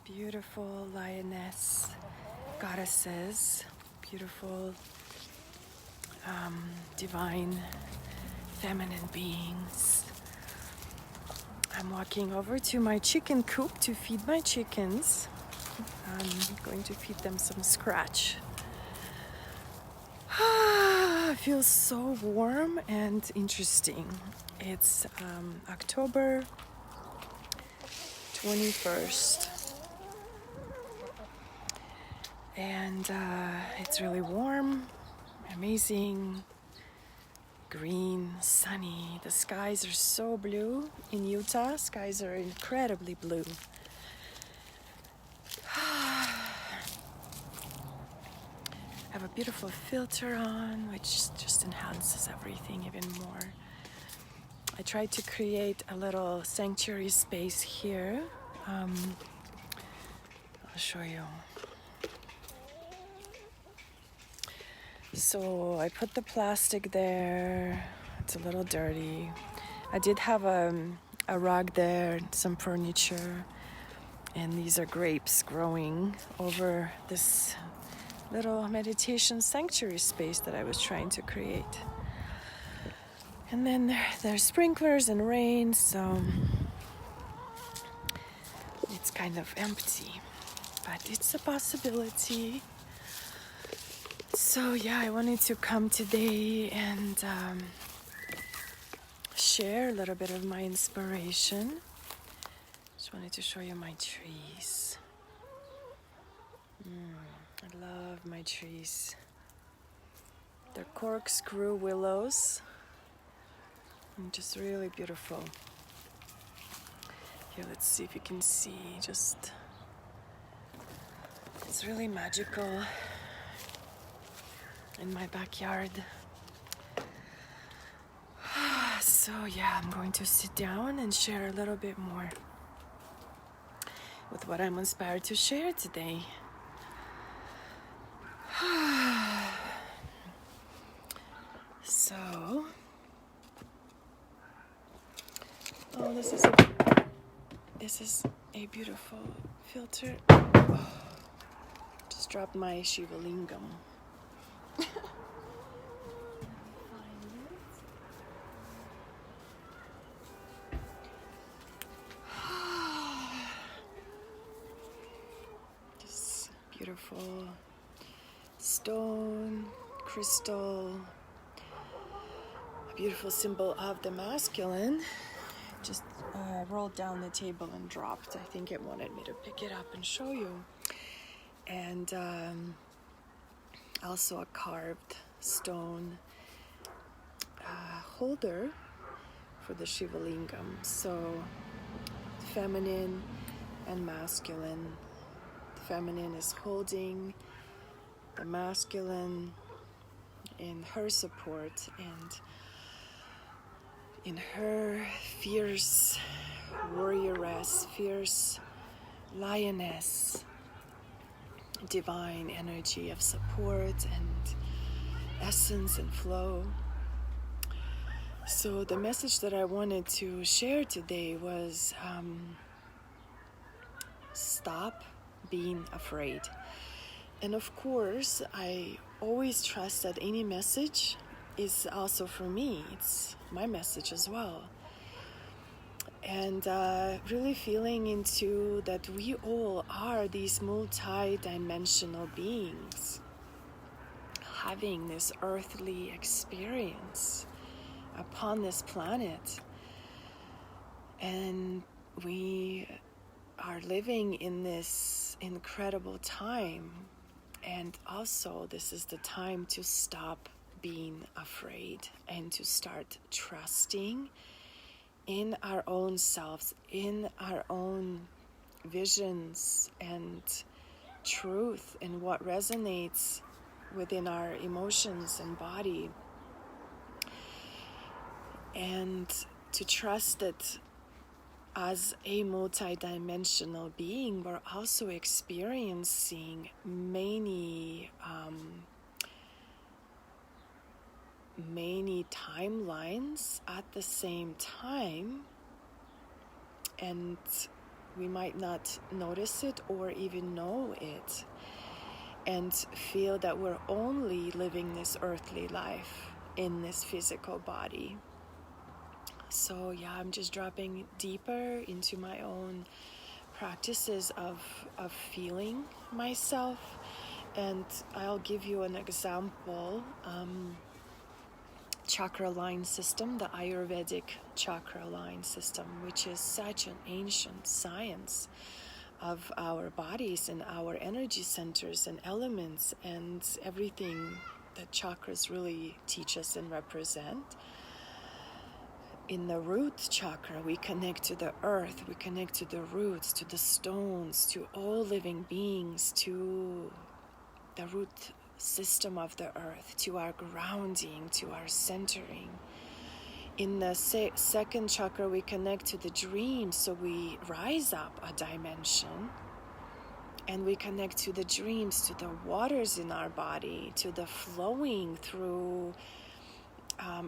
beautiful lioness goddesses, beautiful divine feminine beings. I'm walking over to my chicken coop to feed my chickens. I'm going to feed them some scratch. It feels so warm and interesting. It's October 21st. And it's really warm, amazing, green, sunny. The skies are so blue. In Utah, skies are incredibly blue. I have a beautiful filter on, which just enhances everything even more. I tried to create a little sanctuary space here. I'll show you. So I put the plastic there. It's a little dirty. I did have a rug there, some furniture, and these are grapes growing over this little meditation sanctuary space that I was trying to create. And then there's sprinklers and rain, so it's kind of empty, but it's a possibility. So yeah, I wanted to come today and share a little bit of my inspiration. Just wanted to show you my trees. I love my trees. They're corkscrew willows. And just really beautiful. Here, let's see if you can see. Just, it's really magical in my backyard. So yeah, I'm going to sit down and share a little bit more with what I'm inspired to share today. So, this is a beautiful filter. Oh, just dropped my Shiva Lingam. This beautiful stone, crystal, a beautiful symbol of the masculine. Just rolled down the table and dropped. I think it wanted me to pick it up and show you. And also a carved stone holder for the Shiva Lingam. So feminine and masculine. The feminine is holding the masculine in her support and in her fierce warrioress, fierce lioness, divine energy of support and essence and flow. So the message that I wanted to share today was stop being afraid. And of course, I always trust that any message is also for me. It's my message as well. And really feeling into that we all are these multi-dimensional beings having this earthly experience upon this planet. And we are living in this incredible time. And also, this is the time to stop being afraid and to start trusting in our own selves, in our own visions and truth, and what resonates within our emotions and body. And to trust that as a multi-dimensional being, we're also experiencing many timelines at the same time, and We might not notice it or even know it, and feel that we're only living this earthly life in this physical body. So yeah, I'm just dropping deeper into my own practices of feeling myself. And I'll give you an example. Chakra line system, the Ayurvedic chakra line system, which is such an ancient science of our bodies and our energy centers and elements and everything that chakras really teach us and represent. In the root chakra, we connect to the earth, we connect to the roots, to the stones, to all living beings, to the root system of the earth, to our grounding, to our centering. In the second chakra, we connect to the dreams, so we rise up a dimension, and we connect to the dreams, to the waters in our body, to the flowing through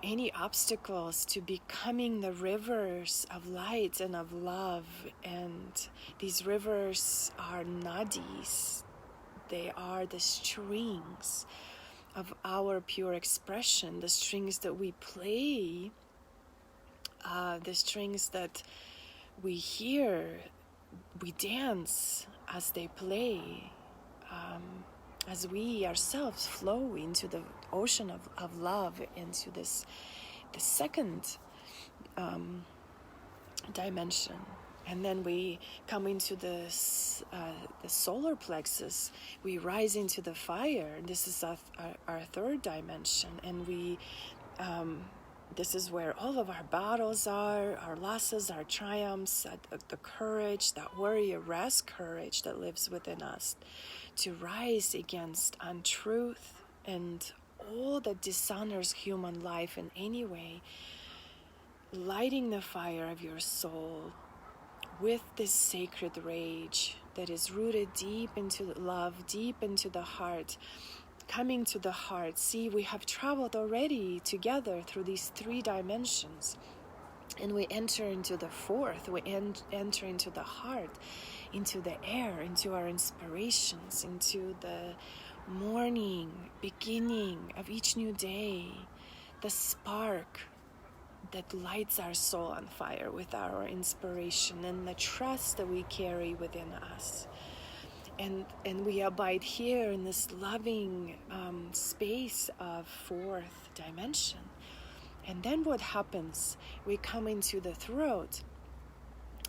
any obstacles, to becoming the rivers of light and of love. And these rivers are nadis. They are the strings of our pure expression, the strings that we play, the strings that we hear, we dance as they play, as we ourselves flow into the ocean of love, into the second dimension. And then we come into the solar plexus, we rise into the fire. This is our third dimension, and we this is where all of our battles are, our losses, our triumphs, the courage, that warrior-esque courage that lives within us, to rise against untruth and all that dishonors human life in any way, lighting the fire of your soul with this sacred rage that is rooted deep into love, deep into the heart, coming to the heart. See, we have traveled already together through these three dimensions, and we enter into the fourth. We enter into the heart, into the air, into our inspirations, into the morning beginning of each new day, the spark that lights our soul on fire with our inspiration and the trust that we carry within us. And we abide here in this loving space of fourth dimension. And then what happens? We come into the throat,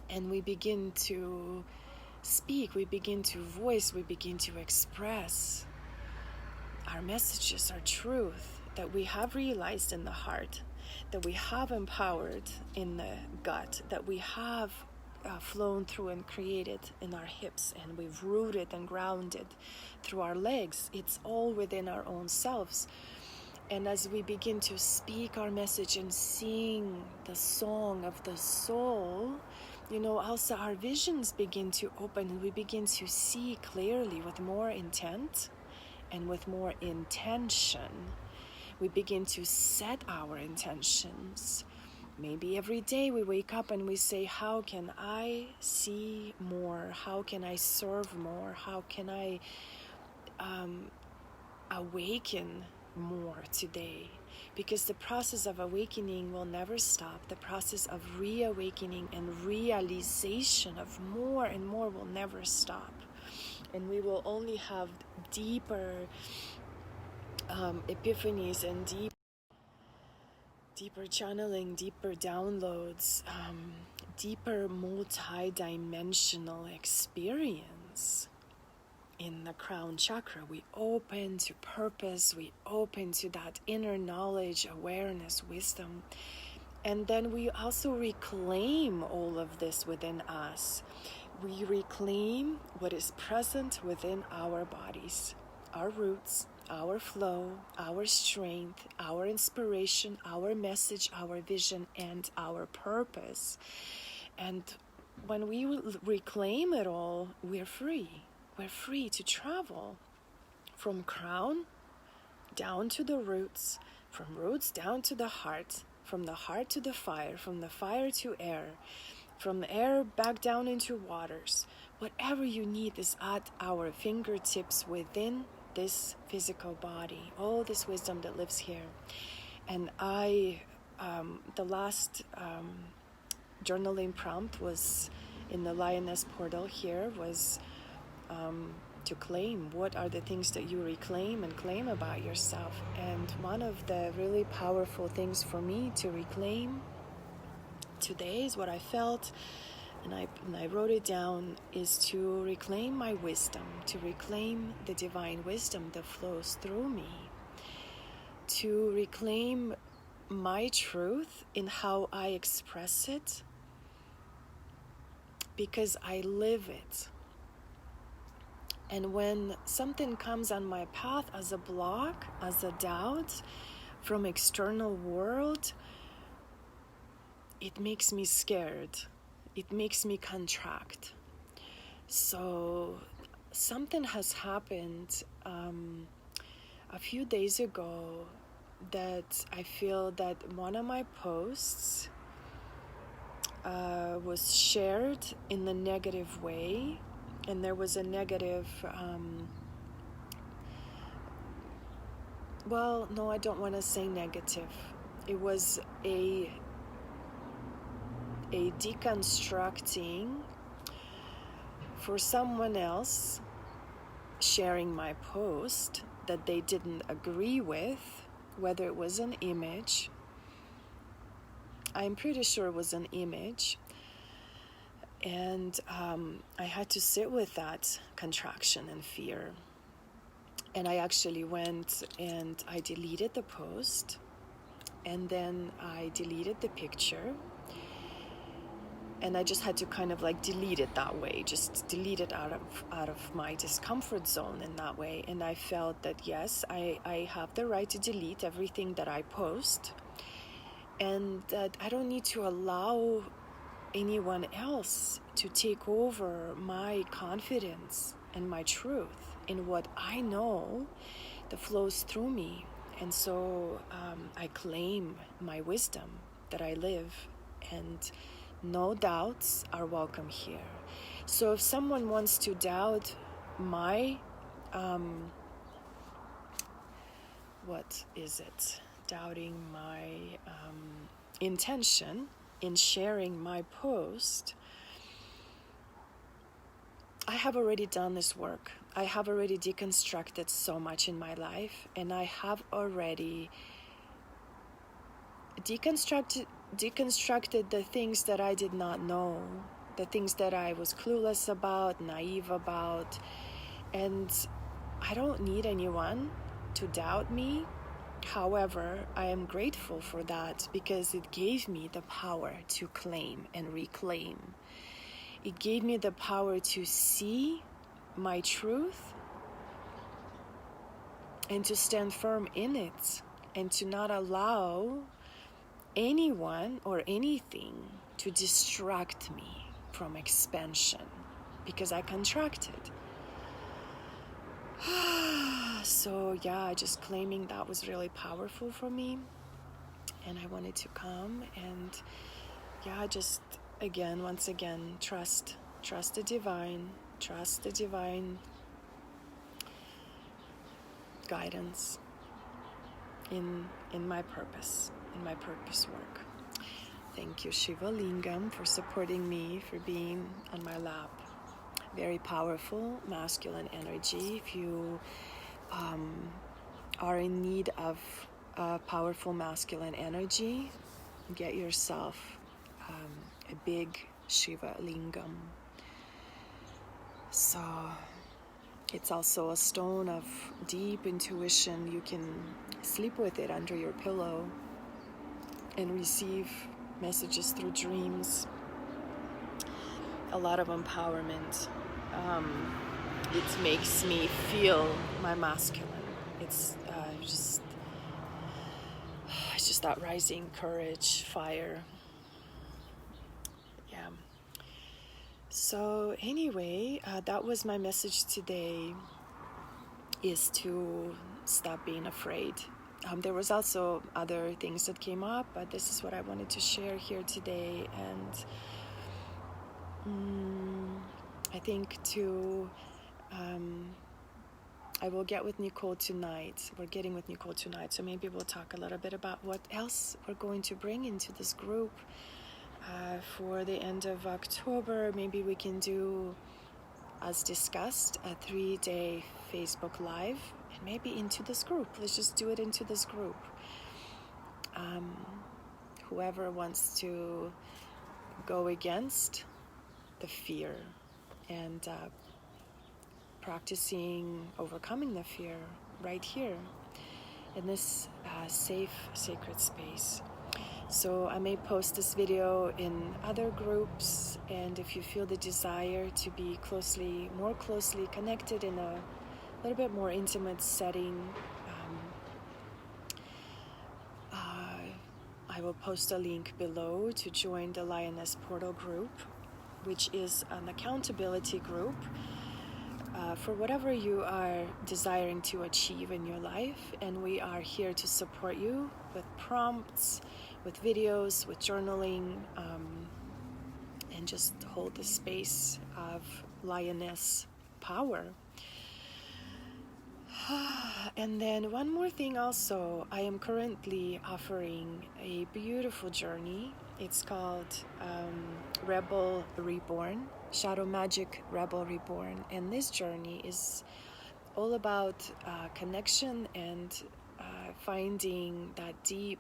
and we begin to speak, we begin to voice, we begin to express our messages, our truth that we have realized in the heart, that we have empowered in the gut, that we have flown through and created in our hips, and we've rooted and grounded through our legs. It's all within our own selves. And as we begin to speak our message and sing the song of the soul, also our visions begin to open, and we begin to see clearly with more intent and with more intention. We begin to set our intentions. Maybe every day we wake up and we say, how can I see more? How can I serve more? How can I awaken more today? Because the process of awakening will never stop. The process of reawakening and realization of more and more will never stop. And we will only have deeper epiphanies and deeper channeling, deeper downloads, deeper multi-dimensional experience in the crown chakra. We open to purpose, we open to that inner knowledge, awareness, wisdom. And then we also reclaim all of this within us. We reclaim what is present within our bodies, our roots, our flow, our strength, our inspiration, our message, our vision, and our purpose. And when we reclaim it all, we're free. We're free to travel from crown down to the roots, from roots down to the heart, from the heart to the fire, from the fire to air. from the air back down into waters. Whatever you need is at our fingertips within this physical body, all this wisdom that lives here. And the last journaling prompt was in the Lioness Portal here was to claim what are the things that you reclaim and claim about yourself. And one of the really powerful things for me to reclaim today is what I felt, and I wrote it down, is to reclaim my wisdom, to reclaim the divine wisdom that flows through me, to reclaim my truth in how I express it, because I live it. And when something comes on my path as a block, as a doubt from external world, it makes me scared. It makes me contract. So something has happened a few days ago that I feel that one of my posts was shared in a negative way, and there was a negative well, no, I don't want to say negative. It was a deconstructing for someone else sharing my post that they didn't agree with, whether it was an image. I'm pretty sure it was an image. And I had to sit with that contraction and fear. And I actually went and I deleted the post, and then I deleted the picture, and I just had to kind of like delete it that way, just delete it out of my discomfort zone in that way. And I felt that yes, I have the right to delete everything that I post, and that I don't need to allow anyone else to take over my confidence and my truth in what I know that flows through me. And so I claim my wisdom that I live, and no doubts are welcome here. So if someone wants to doubt my doubting my intention in sharing my post, I have already done this work. I have already deconstructed so much in my life, and I have already deconstructed the things that I did not know, the things that I was clueless about, naive about. And I don't need anyone to doubt me. However, I am grateful for that, because it gave me the power to claim and reclaim. It gave me the power to see my truth and to stand firm in it, and to not allow anyone or anything to distract me from expansion, because I contracted. So yeah, just claiming that was really powerful for me, and I wanted to come and just once again trust the divine guidance in my purpose work. Thank you, Shiva Lingam, for supporting me, for being on my lap. Very powerful masculine energy. If you are in need of powerful masculine energy, get yourself a big Shiva Lingam. So it's also a stone of deep intuition. You can sleep with it under your pillow and receive messages through dreams. A lot of empowerment. It makes me feel my masculine. It's just that rising courage, fire. Yeah. So anyway, that was my message today, is to stop being afraid. There was also other things that came up, but this is what I wanted to share here today. And I think I will get with Nicole tonight. We're getting with Nicole tonight, so maybe we'll talk a little bit about what else we're going to bring into this group for the end of October. Maybe we can do, as discussed, a 3-day Facebook Live, and maybe into this group. Let's just do it into this group. Whoever wants to go against the fear and practicing overcoming the fear right here in this safe, sacred space. So I may post this video in other groups, and if you feel the desire to be more closely connected in a little bit more intimate setting, I will post a link below to join the Lioness Portal group, which is an accountability group for whatever you are desiring to achieve in your life. And we are here to support you with prompts, with videos, with journaling, and just hold the space of lioness power. And then one more thing also, I am currently offering a beautiful journey. It's called Rebel Reborn, Shadow Magic Rebel Reborn. And this journey is all about connection and finding that deep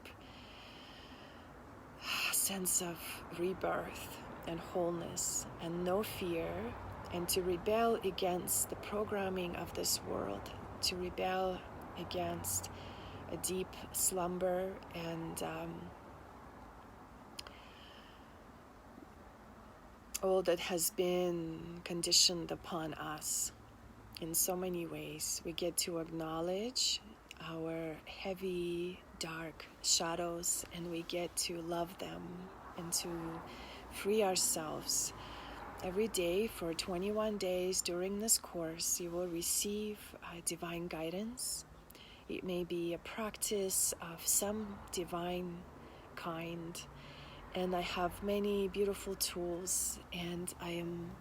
sense of rebirth and wholeness and no fear, and to rebel against the programming of this world, to rebel against a deep slumber and all that has been conditioned upon us in so many ways. We get to acknowledge our heavy, dark shadows, and we get to love them and to free ourselves. Every day for 21 days during this course, you will receive divine guidance. It may be a practice of some divine kind, and I have many beautiful tools, and I am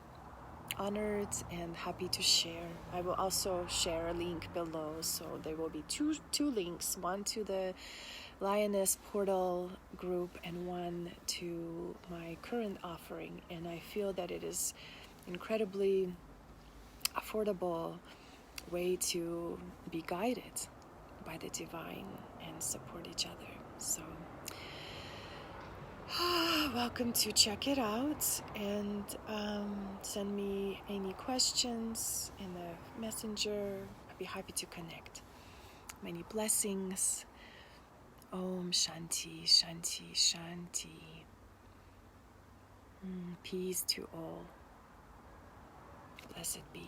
honored and happy to share. I will also share a link below, so there will be two links, one to the Lioness Portal group and one to my current offering. And I feel that it is incredibly affordable way to be guided by the divine and support each other. So welcome to check it out, and send me any questions in the messenger. I'd be happy to connect. Many blessings. Om Shanti, Shanti, Shanti. Peace to all. Blessed be.